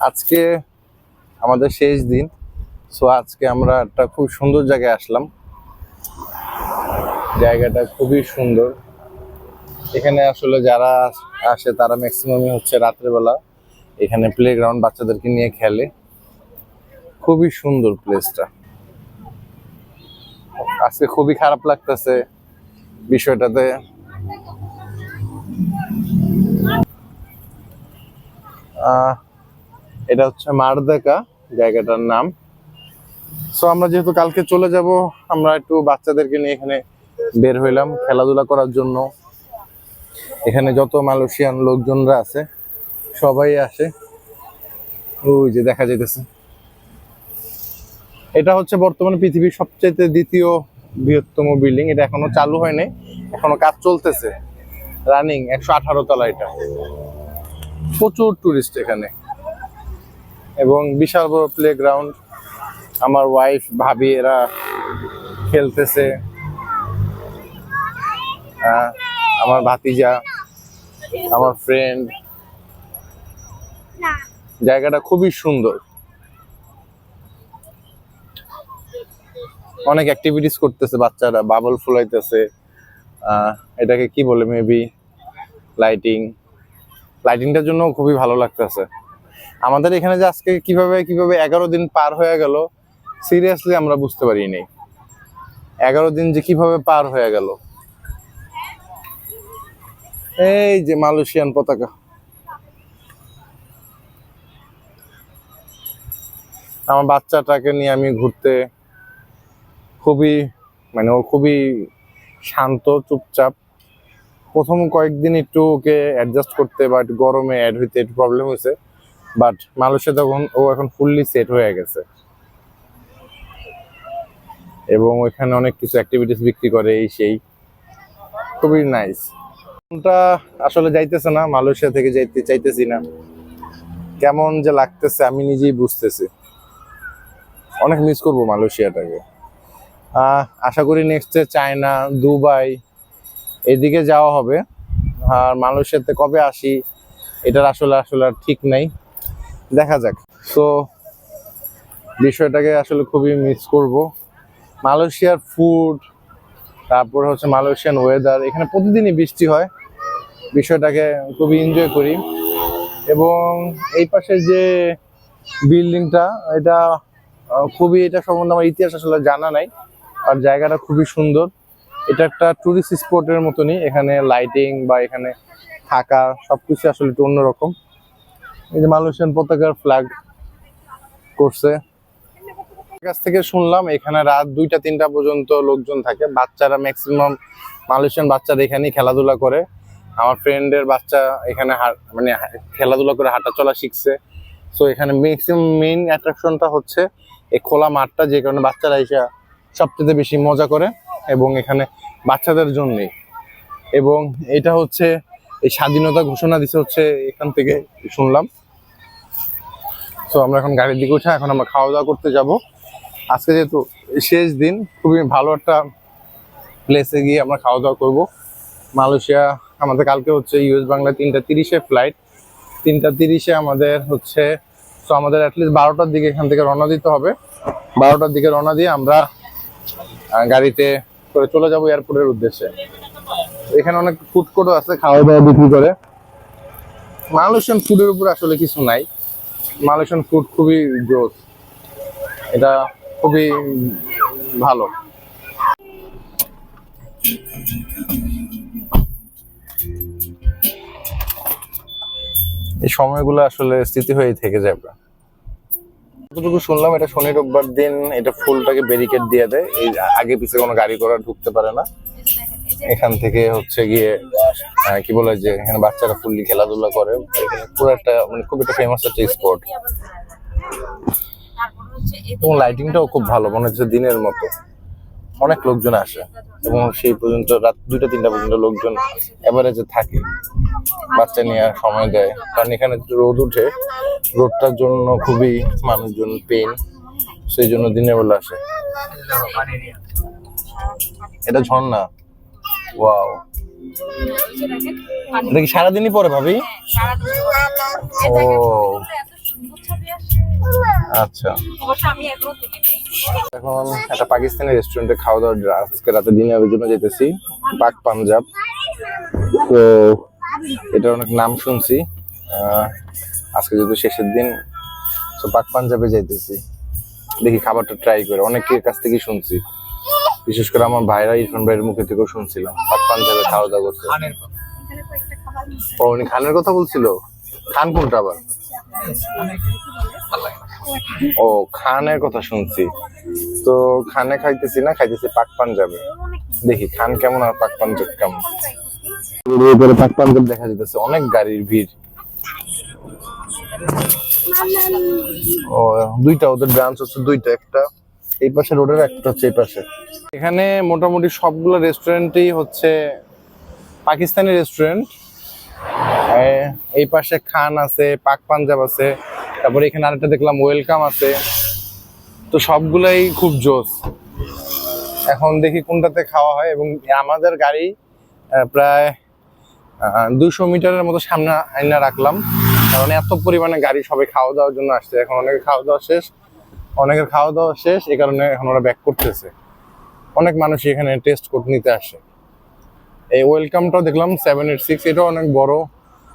আজকে আমাদের শেষ দিন। সো আজকে আমরা একটা খুব সুন্দর জায়গায় আসলাম। জায়গাটা খুবই সুন্দর। এখানে আসলে যারা আসে তারা ম্যাক্সিমামই হচ্ছে রাত্রেবেলা এখানে প্লেগ্রাউন্ড, বাচ্চাদেরকে নিয়ে খেলে। খুবই সুন্দর প্লেসটা। আজকে খুবই খারাপ লাগতেছে বিষয়টাতে। এটা হচ্ছে মারদাকা জায়গাটার নাম। সো আমরা যেহেতু কালকে চলে যাব, আমরা একটু বাচ্চাদেরকে নিয়ে এখানে বের হইলাম খেলাধুলা করার জন্য। এখানে যত মালয়েশিয়ান লোকজনরা আছে সবাই আসে। ওই যে দেখা যাইতেছে, এটা হচ্ছে বর্তমানে পৃথিবীর সবচেয়ে দ্বিতীয় বৃহত্তম বিল্ডিং। এটা এখনো চালু হয়নি, এখনো কাজ চলতেছে, রানিং। 118 তলা। এটা প্রচুর টুরিস্ট এখানে এবং বিশাল বড় প্লেগ্রাউন্ড। আমার ওয়াইফ, ভাবি এরা খেলতেছে, আমার ভাতিজা, আমার ফ্রেন্ড। জায়গাটা খুবই সুন্দর, অনেক অ্যাক্টিভিটিস করতেছে বাচ্চারা, বাবল ফুলাইতেছে। এটাকে কি বলে, মেবি লাইটিংটার জন্য খুবই ভালো লাগতেছে। আমাদের এখানে যে আজকে কিভাবে 11 দিন পার হয়ে গেল, সিরিয়াসলি আমরা বুঝতে পারিনি। 11 দিন যে কিভাবে পার হয়ে গেল। এই যে মালয়েশিয়ান পতাকা। আমার বাচ্চাটাকে নিয়ে আমি ঘুরতে খুবই, মানে ও খুবই শান্ত, চুপচাপ। প্রথম কয়েকদিন একটু ওকে অ্যাডজাস্ট করতে বা একটু গরমে অ্যাড হইতে একটু প্রবলেম হয়েছে, বাট মালয়েশিয়া তখন ও এখন ফুললি সেট হয়ে গেছে। এবং ওইখানে অনেক কিছু অ্যাক্টিভিটিস বিক্রি করে, এই সেই, খুবই নাইস। মনটা আসলে যাইতেছে না, মালয়েশিয়া থেকে যাইতে চাইতেছি না। কেমন যে লাগতেছে আমি নিজেই বুঝতেছি। অনেক মিস করবো মালয়েশিয়াটাকে। আশা করি নেক্সটে চায়না, দুবাই এদিকে যাওয়া হবে। আর মালয়েশিয়াতে কবে আসি এটার আসলে আর ঠিক নাই, দেখা যাক। সো বিষয়টাকে আসলে খুবই মিস করব। মালয়েশিয়ার ফুড, তারপর হচ্ছে মালয়েশিয়ান ওয়েদার। এখানে প্রতিদিনই বৃষ্টি হয়, বিষয়টাকে খুবই এনজয় করি। এবং এই পাশে যে বিল্ডিংটা, এটা খুবই, এটা সম্বন্ধে আমার ইতিহাস আসলে জানা নাই। আর জায়গাটা খুবই সুন্দর। এটা একটা টুরিস্ট স্পটের মতনই। এখানে লাইটিং বা এখানে থাকা সবকিছু আসলে একটু অন্যরকম। এই যে মালয়েশিয়ান পতাকার ফ্ল্যাগ করছে। কাছ থেকে শুনলাম এখানে রাত 2টা-3টা পর্যন্ত লোকজন থাকে। বাচ্চারা ম্যাক্সিমাম মালয়েশিয়ান বাচ্চারা এখানেই খেলাধুলা করে। আমার ফ্রেন্ডের বাচ্চা এখানে মানে খেলাধুলা করে হাঁটা চলা শিখছে। সো এখানে ম্যাক্সিমাম মেইন অ্যাট্রাকশনটা হচ্ছে এই খোলা মাঠটা, যে কারণে বাচ্চারা এসে সবচেয়ে বেশি মজা করে। এবং এখানে বাচ্চাদের জন্যই। এবং এটা হচ্ছে এই স্বাধীনতা ঘোষণা দিছে হচ্ছে এখান থেকে শুনলাম। সো আমরা এখন গাড়ির দিকে উঠে এখন আমরা খাওয়া দাওয়া করতে যাব। আজকে যেহেতু শেষ দিন, খুবই ভালো একটা প্লেসে গিয়ে আমরা খাওয়া দাওয়া করবো। মালয়েশিয়া আমাদের কালকে হচ্ছে ইউএস বাংলা 3টা 30-এ ফ্লাইট। 3টা 30-এ আমাদের হচ্ছে। তো আমাদের অ্যাটলিস্ট 12টার দিকে এখান থেকে রওনা দিতে হবে। 12টার দিকে রওনা দিয়ে আমরা গাড়িতে করে চলে যাবো এয়ারপোর্টের উদ্দেশ্যে। এখানে অনেক ফুড কোর্টও আছে, খাওয়া দাওয়া বিক্রি করে। মালয়েশিয়ান ফুডের উপর আসলে কিছু নাই। মালয়েশিয়ান ফুড খুবই জোস, এটা খুবই ভালো। এই সময়গুলো আসলে স্মৃতি হয়ে থেকে যাবে। যতটুকু শুনলাম এটা শনি রোববার দিন এটা ফুলটাকে ব্যারিকেড দিয়ে দেয়, এই আগে পিছে কোনো গাড়ি ঘোড়া ঢুকতে পারে না। এখান থেকে হচ্ছে গিয়ে কি বলে যে এখানে বাচ্চারা ফুললি খেলাধুলা করে। পুরো একটা মানে খুব একটা ফেমাস একটা স্পট। এবং লাইটিংটাও খুব ভালো, মনে হচ্ছে দিনের মতো। অনেক লোকজন আসে এবং সেই পর্যন্ত রাত 2টা-3টা পর্যন্ত লোকজন এভারেজে থাকে, বাচ্চা নিয়ে সময় দেয়। কারণ এখানে রোদ উঠে, রোদটার জন্য খুবই মানুষজন পেন, সেই জন্য দিনের বেলা আসে। এটা ঝর্ণা, ওয়াও। এটা কি সারাদিনই পরে ভাবি? ও আচ্ছা, এখন একটা পাকিস্তানি রেস্টুরেন্টে খাওয়া দাওয়া, আজকে রাতে ডিনারের জন্য যেতেছি, পাক পাঞ্জাব। তো এটা অনেক নাম শুনছি, আজকে যেহেতু শেষের দিন, তো পাক পাঞ্জাবে যাইতেছি, দেখি খাবারটা ট্রাই করে। অনেকের কাছ থেকেই শুনছি, বিশেষ করে আমার ভাইরা, ইরফান ভাইয়ের মুখে থেকেও শুনছিলাম পাক পাঞ্জাবে খাওয়া দাওয়া করতে। ও, উনি খানের কথা বলছিল? খান কোনটা আবার? ও, খানের কথা শুনছি তো। খানে খাইতেছি না, খাইতেছি পাক পাঞ্জাবে। দেখি খান কেমন আর পাক পাঞ্জাব কেমন। পাক পাঞ্জাব দেখা যেতেছে, অনেক গাড়ির ভিড়। ও, দুইটা ওদের ব্রাঞ্চ হচ্ছে, দুইটা, একটা এই পাশে রোডের, একটা হচ্ছে এই পাশে। এখানে মোটামুটি সবগুলো রেস্টুরেন্টই হচ্ছে পাকিস্তানি রেস্টুরেন্ট। এই পাশে খান আছে, পাক পাঞ্জাব আছে, তারপরে এখানে আরেকটা দেখলাম ওয়েলকাম আছে। তো সবগুলাই খুব জোস। এখন দেখি কোনটাতে খাওয়া হয়। এবং আমাদের গাড়ি প্রায় 200 মিটারের মতো সামনে আইনা রাখলাম, কারণ এত পরিমাণে গাড়ি সবাই খাওয়া দাওয়ার জন্য আসছে। এখন অনেকের খাওয়া দাওয়া শেষ, এই কারণে এখন ওরা ব্যাক করতেছে। অনেক মানুষ এখানে টেস্ট করতে নিতে আসে। এই ওয়েলকামটাও দেখলাম 786, এটাও অনেক বড়।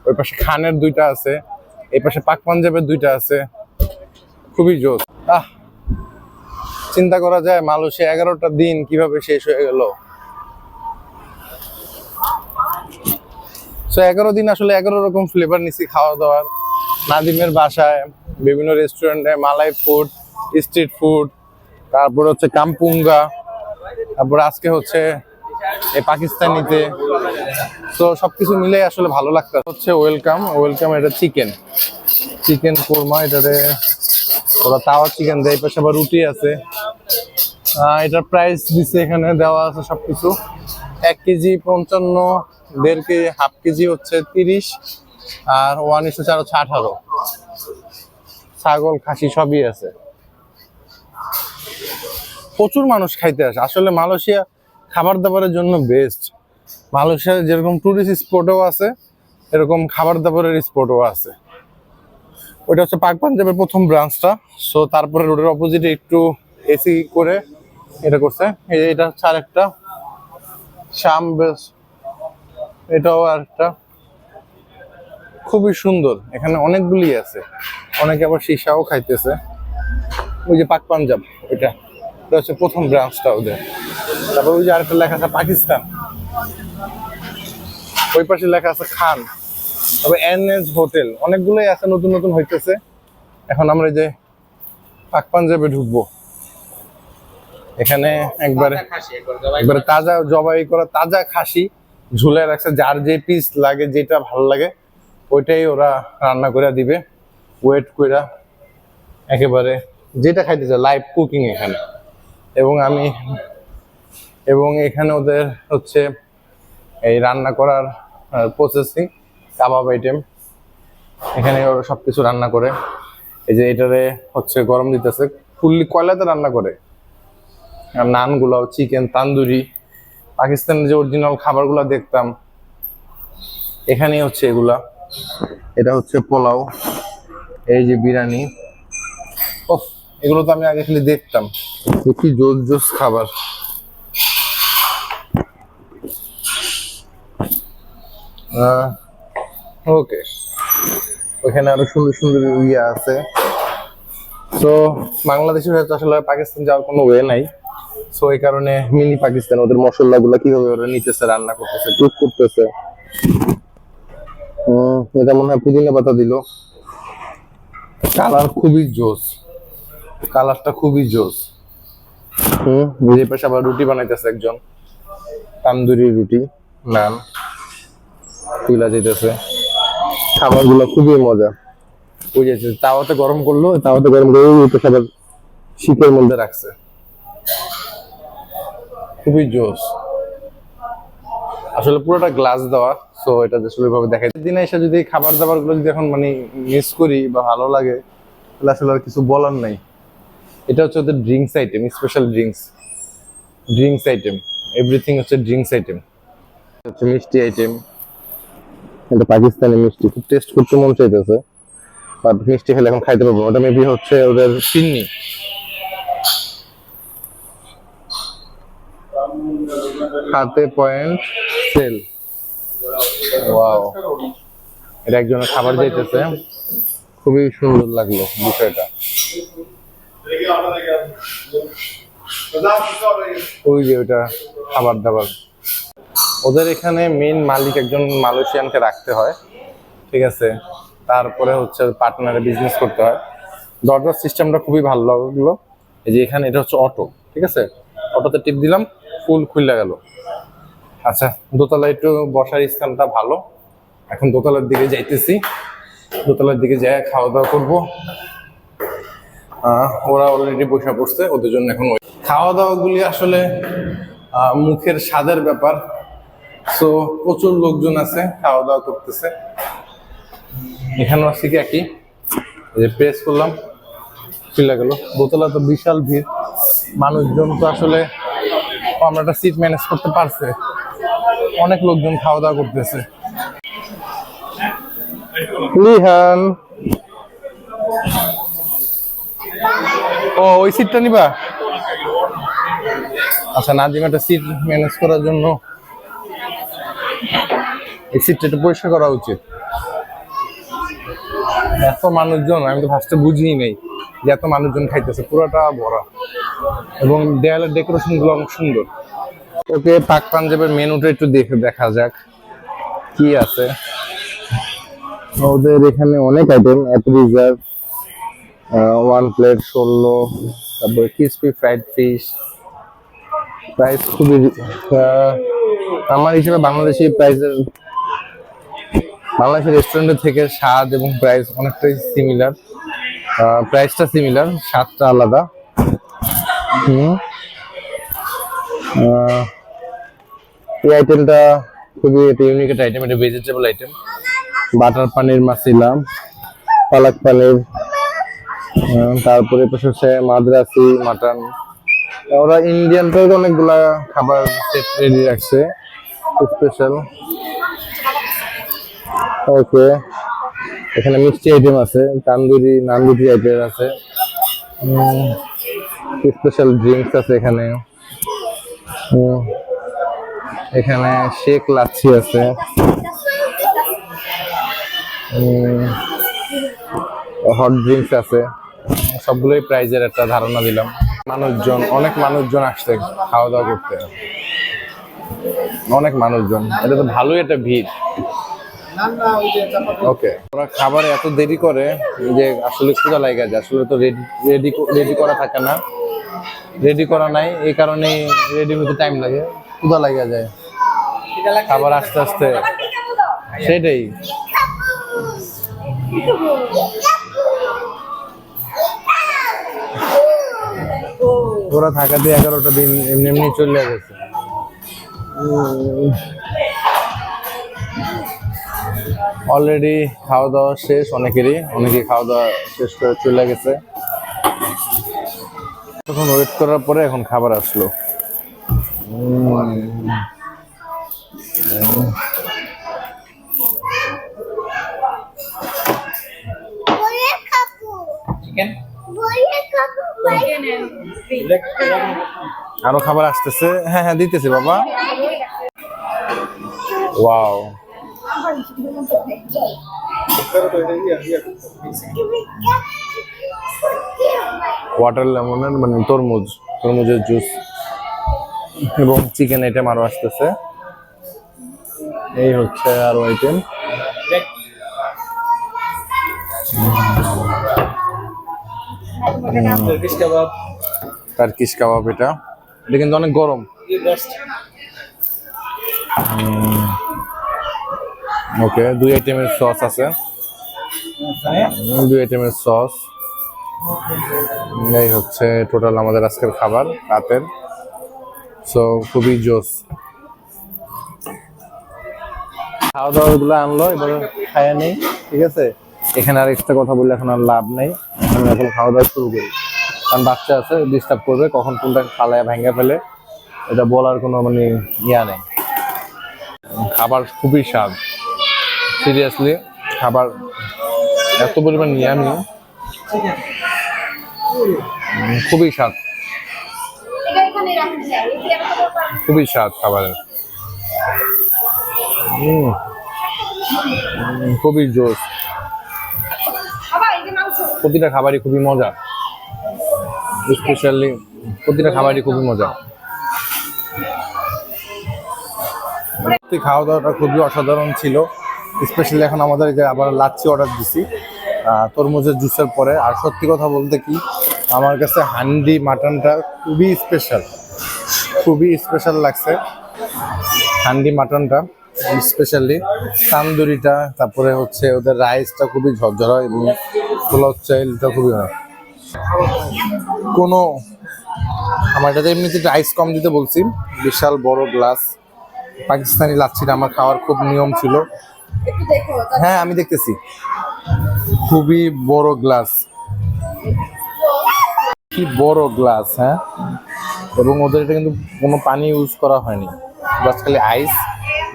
ওই পাশে খানের দুইটা আছে, এই পাশে পাক পাঞ্জাবের দুইটা আছে, খুবই জোস। চিন্তা করা যায় মালয়েশিয়া 11টা দিন কিভাবে শেষ হয়ে গেল। 11 দিন আসলে 11 রকম ফ্লেভার নিছি খাওয়া দাওয়ার। নাদিমের বাসায়, বিভিন্ন রেস্টুরেন্টে, মালাই ফুড, স্ট্রিট ফুড, তারপর হচ্ছে কামপুঙ্গা, তারপর আজকে হচ্ছে এই পাকিস্তানিতে। তো সবকিছু মিলে আসলে ভালো লাগতো। হচ্ছে ওয়েলকাম, এটা চিকেন কোরমা, এটাতে ওরা তাওয়া চিকেন দেয়, পাশে আবার রুটি আছে। এটার প্রাইস দিচ্ছে, এখানে দেওয়া আছে সবকিছু। 1 কেজি 55, 1.5 কেজি, হাফ কেজি হচ্ছে 30, আর 1:4 হচ্ছে 18। ছাগল, খাসি সবই আছে। প্রচুর মানুষ খাইতে আসে। আসলে মালয়েশিয়া খাবার দাবারের জন্য বেস্ট। মালয়েশিয়ার যেরকম টুরিস্ট স্পটও আছে, এরকম খাবার দাবারের স্পটও আছে। ওইটা হচ্ছে পাক পাঞ্জাবের প্রথম ব্রাঞ্চটা। সো তারপরে রোডের অপোজিটে একটু এসি করে এটা করছে। এটা হচ্ছে আরেকটা শাম বেস, এটাও আরেকটা খুবই সুন্দর। এখানে অনেকগুলি আছে, অনেকে আবার সীসাও খাইতেছে। ওই যে পাক পাঞ্জাব, এটা হচ্ছে প্রথম ব্রাঞ্চটা ওদের। তারপর ওই যে আরেকটা লেখা আছে পাকিস্তান, ওই পাশে লেখা আছে খান। তবে NS হোটেল, অনেকগুলোই আছে, নতুন নতুন হইতেছে। এখন আমরা এই যে পাক পাঞ্জাবে ঢুকবো। এখানে একবারে তাজা জবাই করা তাজা খাসি ঝুলে রাখছে, যার যে পিস লাগে, যেটা ভালো লাগে ওইটাই ওরা রান্না করে দিবে, ওয়েট করে একেবারে যেটা খাইতে চায়, লাইভ কুকিং এখানে। এবং এখানে ওদের হচ্ছে এই রান্না করার প্রসেসিং, কাবাব আইটেম, এখানে ওরা সবকিছু রান্না করে। এই যে এটারে হচ্ছে গরম দিতেছে, ফুললি কয়লাতে রান্না করে। আর নানগুলো, চিকেন তান্দুরি, পাকিস্তানের যে অরিজিনাল খাবারগুলো দেখতাম এখানেই হচ্ছে এগুলা। এটা হচ্ছে পোলাও, এই যে বিরিয়ানি। ওহ, এগুলো তো আমি আগে খালি দেখতাম, কি জোস জোস খাবার। ওকে, ওখানে আরো সুন্দর সুন্দর ইয়ে আছে। তো বাংলাদেশের হয়তো আসলে পাকিস্তান যাওয়ার কোনো ওয়ে নাই। সো এই কারণে মিনি পাকিস্তান, ওদের মশলা গুলা কিভাবে ওরা নিতেছে, রান্না করতেছে, কুক করতেছে। এটা মনে হয় পুদিনা পাতা দিল। কালার খুবই জোস, কালারটা খুবই জোস। এই পাশে আবার রুটি বানাইতেছে একজন, তান্দুরি রুটি, নান তুলা যেতেছে। খাবার গুলো খুবই মজা। বুঝেছে, তাওয়াতে গরম করলো, তাওয়াতে গরম করে আবার শীতের মধ্যে রাখছে, খুবই জোস। আসলে পুরোটা গ্লাস দেওয়া, সো এটা আসলে ভাবে দেখাই। দিনে এসে যদি খাবার দাবার গুলো যদি এখন মানে মিস করি বা ভালো লাগে, তাহলে আসলে আর কিছু বলার নাই। এটা হচ্ছে ওদের drinks item, special drinks item, everything হচ্ছে ড্রিঙ্কস আইটেম। হচ্ছে মিষ্টি আইটেম, এটা পাকিস্তানি মিষ্টি, খুব টেস্ট করতে মন চাইতেছে। বাট মিষ্টি খেলে এখন খাইতে পারবো, ওটা মেবি হচ্ছে ওদের চিনি। হাতে পয়েন্ট সেল, ওয়াও, এটা একজনের খাবার যাইতেছে, খুবই সুন্দর লাগলো বিষয়টা। ওই যে ওটা খাবার দাবার, ওদের এখানে মেইন মালিক একজন মালয়েশিয়ানকে রাখতে হয়, ঠিক আছে, তারপরে হচ্ছে পার্টনারে বিজনেস করতে হয়। দরজার সিস্টেমটা খুবই ভালো লাগলো। এই যে এখানে এটা হচ্ছে অটো, ঠিক আছে, অটোতে টিপ দিলাম, ফুল খুলে গেল। আচ্ছা, দোতলায় একটু বসার স্থানটা ভালো। এখন দোতলার দিকে যাইতেছি, দোতলার দিকে যাই খাওয়া দাওয়া করবো। ওরা অলরেডি বসে পড়ছে, ওদের জন্য এখন খাওয়া দাওয়া গুলি আসলে মুখের স্বাদের ব্যাপার। সো প্রচুর লোকজন আছে, খাওয়া দাওয়া করতেছে। এখানেও আছে কি একই, যে প্রেস করলাম খুলে গেল। দোতলা তো বিশাল ভিড়, মানুষজন তো আসলে আমরা একটা সিট ম্যানেজ করতে পারছে, অনেক লোকজন খাওয়া দাওয়া করতেছে। লিহান, ও ওই সিটটা নিবা? আচ্ছা, নাজিম একটা সিট ম্যানেজ করার জন্য এই সিটটা একটু পরিষ্কার করা উচিত। এত মানুষজন, আমি তো ফার্স্টে বুঝিই নেই যে এত মানুষজন খাইতেছে, পুরোটা ভরা, এবং দেয়ালের ডেকোরেশন গুলো অনেক সুন্দর। ওকে, পাক পাঞ্জাবের মেনুটা একটু দেখা যাক কি আছে। ওদের এখানে অনেক আইটেম, অ্যাপিটাইজার, ওয়ান প্লেট 16, তারপরে ক্রিসপি ফ্রাইড ফিশ। প্রাইস খুবই আমার হিসেবে বাংলাদেশি প্রাইসের, বাংলাদেশের রেস্টুরেন্টের থেকে স্বাদ এবং প্রাইস অনেকটাই সিমিলার। প্রাইসটা সিমিলার, স্বাদটা আলাদা। এই আইটেমটা খুবই ইউনিক একটা আইটেম, এটা ভেজিটেবল আইটেম। বাটার পানির মাসিলা, পালক পানির, তারপরে পাশে হচ্ছে মাদ্রাসি মাটন। ওরা ইন্ডিয়ানটাও অনেকগুলা খাবার সেট রেডি রাখছে, স্পেশাল। ওকে, এখানে মিষ্টি আইটেম আছে, তান্দুরি নান রুটি আইটেম আছে, স্পেশাল ড্রিঙ্কস আছে এখানে। এখানে শেক লাচ্ছি আছে, হট ড্রিঙ্কস আছে। সবগুলোই প্রাইজের একটা ধারণা দিলাম। মানুষজন, অনেক মানুষজন আসছে খাওয়া দাওয়া করতে, অনেক মানুষজন, এটা তো ভালোই একটা ভিড়। ওকে, ওরা খাবারে এত দেরি করে যে আসলে ক্ষুধা লাগা যায়, আসলে তো রেডি করা থাকে না, রেডি করা নাই, এই কারণেই রেডি হতে টাইম লাগে, ক্ষুধা লাগা যায় খাবার আস্তে আস্তে, সেটাই। ওরা থাকাতে 11টা দিন এমনি এমনি চলে গেছে। অলরেডি খাওয়া দাওয়া শেষ, অনেকেই খাওয়া দাওয়া শেষ করে চলে গেছে। তখন ওয়েট করার পরে এখন খাবার আসলো। আরো খাবার আসতেছে, হ্যাঁ হ্যাঁ দিতেছি বাবা। ওয়াও, ওয়াটার লেমনের মানে তরমুজের জুস এবং চিকেন আইটেম আরো আসতেছে। এই হচ্ছে আরো আইটেম। টার্কিশ কাবাব, এটা কিন্তু অনেক গরম। ওকে, 2 আইটেমের সস আছে, 2 আইটেমের সস। এই হচ্ছে টোটাল আমাদের আজকের খাবার রাতের। সো খুবই জোস। খাওয়া দাওয়া গুলো আনলো, এবার খাইয়া নেই, ঠিক আছে। এখানে আর এক্সট্রা কথা বললে এখন আর লাভ নেই, আমি এখন খাওয়া দাওয়া শুরু করি, কারণ বাচ্চা আছে, ডিস্টার্ব করবে, কখন কোনটা খালায় ভেঙে ফেলে এটা বলার কোনো মানে ইয়া নেই। খাবার খুবই স্বাদ, সিরিয়াসলি খাবার এত পরিমাণ ইয়ামি, খুবই স্বাদ, খুবই স্বাদ খাবারের। খুবই জোস, প্রতিটা খাবারই খুবই মজা, স্পেশালি প্রতিটা খাবারই খুবই মজা। খাওয়া দাওয়াটা খুবই অসাধারণ ছিল। স্পেশালি এখন আমাদের যে আবার লাচ্ছি অর্ডার দিছি তরমুজের জুসের পরে। আর সত্যি কথা বলতে কি, আমার কাছে হান্ডি মাটনটা খুবই স্পেশাল, খুবই স্পেশাল লাগছে হান্ডি মাটনটা। স্পেশালি তান্দুরিটা, তারপরে হচ্ছে ওদের রাইসটা খুবই ঝরঝরা এবং পোলাও চাইলটা খুবই ভালো। কোনো আমার এটাতে এমনিতে রাইস কম দিতে বলছি, বিশাল বড় গ্লাস পাকিস্তানি লাচ্ছিটা আমার খাওয়ার খুব নিয়ম ছিল। হ্যাঁ আমি দেখতেছি, খুবই বড় গ্লাস, কি বড় গ্লাস। হ্যাঁ, এবং ওদের এটা কিন্তু কোনো পানি ইউজ করা হয়নি, জাস্ট খালি আইস,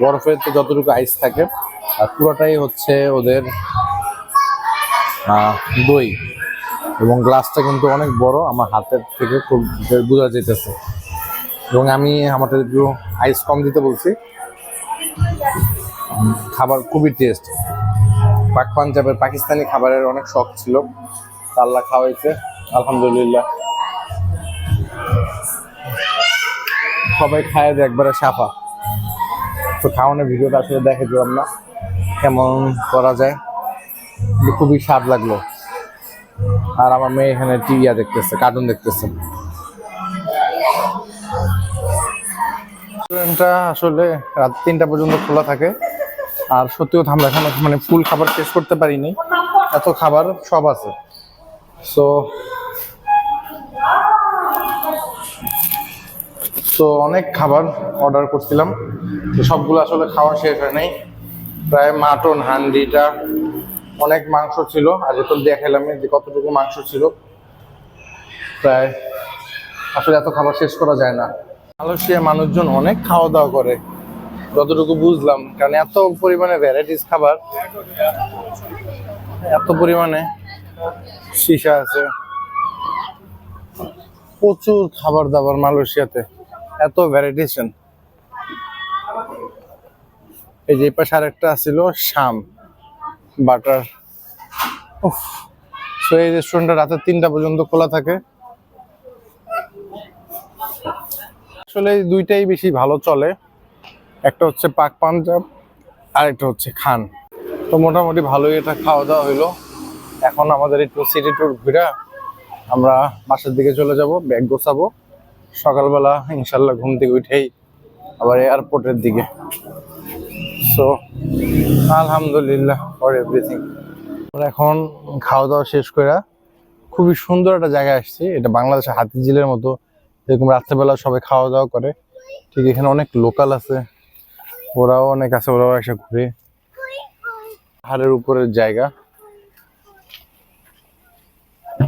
বরফের তো যতটুকু আইস থাকে, আর পুরোটাই হচ্ছে ওদের দই। এবং গ্লাসটা কিন্তু অনেক বড়, আমার হাতের থেকে খুব বোঝা যেতেছে। এবং আমি আমাদের একটু আইস কম দিতে বলছি। খাবার খুবই টেস্ট। পাঞ্জাবের পাকিস্তানি খাবারের অনেক শখ ছিল, আল্লাহ খাওয়াইছে আলহামদুলিল্লাহ। সবাই খায় একবারে সাফা। তো খাওয়ানোর ভিডিওটা আসলে দেখে দিলাম না, কেমন করা যায়, খুবই স্বাদ লাগলো। আর আমার মেয়ে এখানে টিভিয়া দেখতেছে, কার্টুন দেখতেছে। রেস্টুরেন্টটা আসলে রাত 3টা পর্যন্ত খোলা থাকে। আর সত্যি কথা, আমরা এখন মানে ফুল খাবার টেস্ট করতে পারিনি, এত খাবার সব আছে। সো অনেক খাবার অর্ডার করছিলাম, তো সবগুলো আসলে খাওয়া শেষ হয় নাই। প্রায় মাটন হান্ডিটা অনেক মাংস ছিল, আর যেহেতু দেখালাম যে কতটুকু মাংস ছিল, প্রায় আসলে এত খাবার শেষ করা যায় না। মালয়েশিয়া মানুষজন অনেক খাওয়া দাওয়া করে যতটুকু বুঝলাম, কারণ এত পরিমাণে ভ্যারাইটিস খাবার, এত পরিমাণে সীসা আছে, প্রচুর খাবার দাবার মালয়েশিয়াতে, এত ভ্যারাইটিশন। এই যে পাশে আরেকটা ছিল শাম বাটার। তো এই রেস্টুরেন্টটা রাতে 3টা পর্যন্ত খোলা থাকে। আসলে এই দুইটাই বেশি ভালো চলে, একটা হচ্ছে পাক পাঞ্জাব আর একটা হচ্ছে খান। তো মোটামুটি ভালোই এটা খাওয়া দাওয়া হইলো। এখন আমাদের একটু সিটি ট্যুর ঘুরে আমরা বাসার দিকে চলে যাব, ব্যাগ গোছাবো। সকালবেলা ইনশাল্লাহ ঘুম থেকে উঠেই আবার এয়ারপোর্টের দিকে। সো আলহামদুলিল্লাহ ফর এভরিথিং। আমরা এখন খাওয়া দাওয়া শেষ করে খুবই সুন্দর একটা জায়গায় আসছি। এটা বাংলাদেশের হাতিঝিলের মতো, এরকম রাত্রেবেলা সবাই খাওয়া দাওয়া করে। ঠিক এখানে অনেক লোকাল আছে, ওরাও অনেক আছে, ওরাও এসে ঘুরে। পাহাড়ের উপরের জায়গা,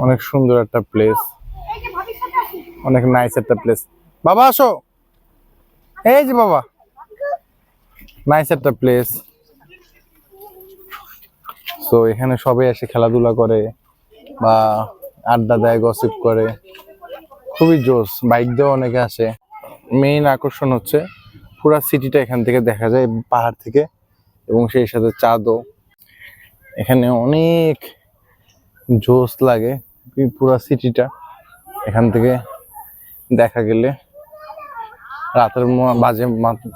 অনেক সুন্দর একটা প্লেস, অনেক নাইস একটা প্লেস। বাবা আসো, এই যে বাবা, নাইস একটা প্লেস। তো এখানে সবাই এসে খেলাধুলা করে বা আড্ডা দেয়, গসিপ করে, খুবই জোস। বাইক দিয়েও অনেকে আসে। মেইন আকর্ষণ হচ্ছে পুরা সিটিটা এখান থেকে দেখা যায় পাহাড় থেকে, এবং সেই সাথে চাঁদও। এখানে অনেক জোস লাগে পুরা সিটিটা এখান থেকে দেখা গেলে। রাতের বাজে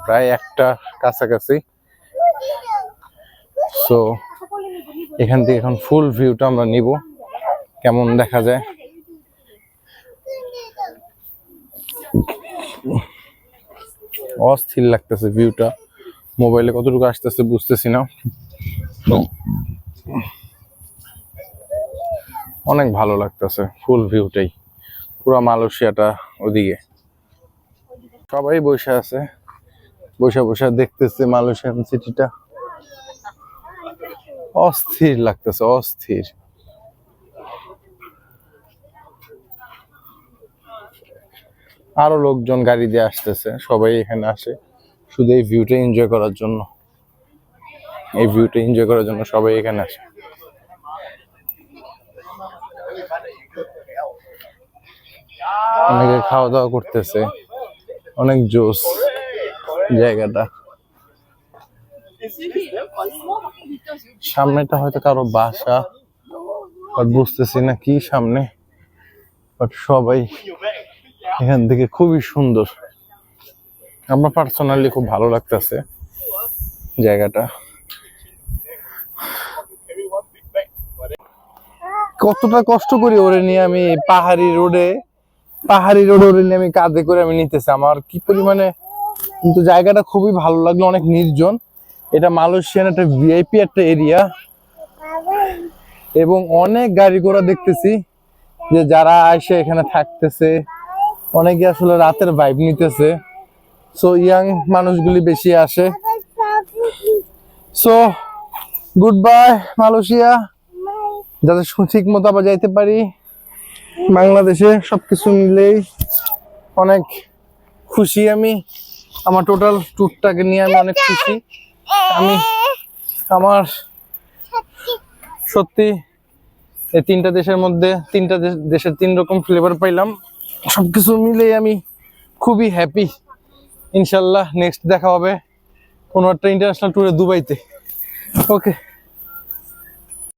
প্রায় 1টা কাছাকাছি। সো এখান থেকে এখন ফুল ভিউটা আমরা নিব, কেমন দেখা যায়। অস্থির লাগতেছে ভিউটা, মোবাইলে কতটুকু আসতেছে বুঝতেছি না। অনেক ভালো লাগতেছে ফুল ভিউটাই, পুরো মালয়েশিয়াটা ওদিকে। সবাই বসে আছে, বসে বসে দেখতেছে মালয়েশিয়ান সিটিটা। অস্থির লাগতেছে, অস্থির। আরো লোকজন গাড়ি দিয়ে আসতেছে, সবাই এখানে আসে শুধু এই ভিউটা এনজয় করার জন্য। এই ভিউটা এনজয় করার জন্য সবাই এখানে আসে। অনেকে খাওয়া দাওয়া করতেছে, অনেক জোস জায়গাটা। সামনেটা হয়তো কারো বাসা, বাট বুঝতেছি না কি সামনে, বাট সবাই এখান থেকে খুবই সুন্দর। আমার পার্সোনালি খুব ভালো লাগতেছে জায়গাটা। কতটা কষ্ট করি ওরে নিয়ে আমি পাহাড়ি রোডে ওরে নিয়ে আমি কাঁধে করে আমি নিতেছি, আমার কি পরিমাণে, কিন্তু জায়গাটা খুবই ভালো লাগলো, অনেক নির্জন। এটা মালয়েশিয়ান একটা ভিআইপি একটা এরিয়া, এবং অনেক গাড়ি ঘোড়া দেখতেছি যে যারা এসে এখানে থাকতেছে, অনেকে আসলে রাতের ভাইব নিতেছে। সো ইয়াং মানুষগুলি বেশি আসে। সো গুড বাই মালয়েশিয়া, যাতে ঠিক মতো আবার যাইতে পারি বাংলাদেশে। সবকিছু মিলেই অনেক খুশি আমি, আমার টোটাল ট্যুরটাকে নিয়ে আমি অনেক খুশি। আমি আমার সত্যি এই তিনটা দেশের মধ্যে তিনটা দেশের তিন রকম ফ্লেভার পাইলাম, সবকিছু মিলেই আমি খুবই হ্যাপি। ইনশাল্লাহ নেক্সট দেখা হবে কোনো একটা ইন্টারন্যাশনাল ট্যুরে দুবাইতে। ওকে।